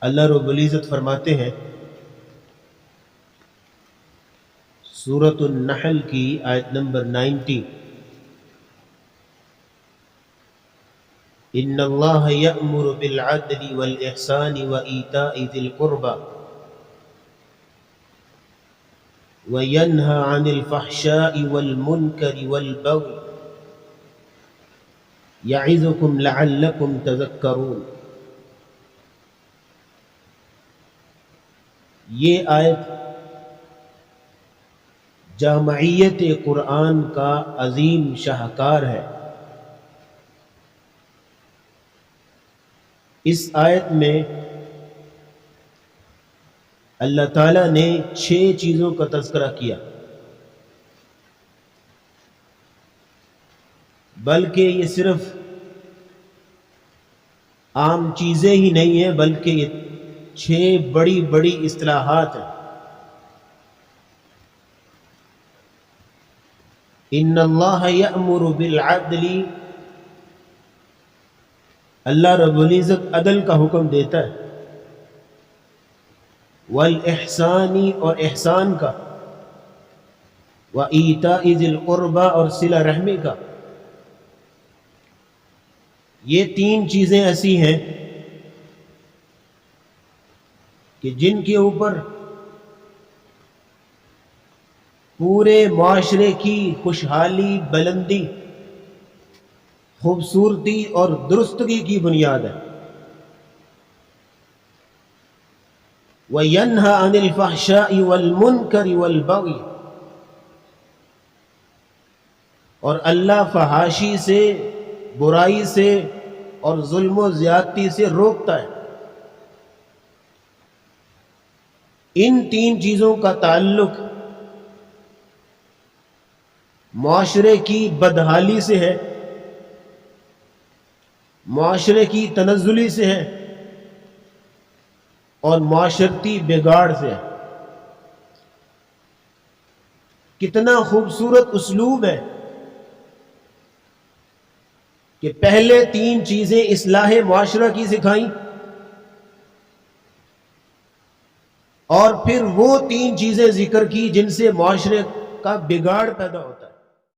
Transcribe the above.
اللہ رب العزت فرماتے ہیں سورۃ النحل کی آیت نمبر 90، ان اللہ یأمر بالعدل والاحسان وایتاء ذی القربى وینہی عن الفحشاء والمنکر والبغی یعظکم لعلکم تذکرون۔ یہ آیت جامعیت قرآن کا عظیم شاہکار ہے۔ اس آیت میں اللہ تعالیٰ نے 6 چیزوں کا تذکرہ کیا، بلکہ یہ صرف عام چیزیں ہی نہیں ہیں، بلکہ یہ 6 بڑی بڑی اصطلاحات ہیں۔ ان اللہ یأمر بالعدل، اللہ رب العزت عدل کا حکم دیتا ہے، والاحسان اور احسان کا، وایتاء ذی القربى اور صلہ رحمی کا۔ یہ 3 چیزیں ایسی ہیں کہ جن کے اوپر پورے معاشرے کی خوشحالی، بلندی، خوبصورتی اور درستگی کی بنیاد ہے۔ وَيَنْهَى عَنِ الْفَحْشَاءِ وَالْمُنْكَرِ وَالْبَغْيِ، اور اللہ فحاشی سے، برائی سے اور ظلم و زیادتی سے روکتا ہے۔ ان 3 چیزوں کا تعلق معاشرے کی بدحالی سے ہے، معاشرے کی تنزلی سے ہے اور معاشرتی بگاڑ سے ہے۔ کتنا خوبصورت اسلوب ہے کہ پہلے 3 چیزیں اصلاح معاشرہ کی سکھائیں، اور پھر وہ 3 چیزیں ذکر کی جن سے معاشرے کا بگاڑ پیدا ہوتا ہے۔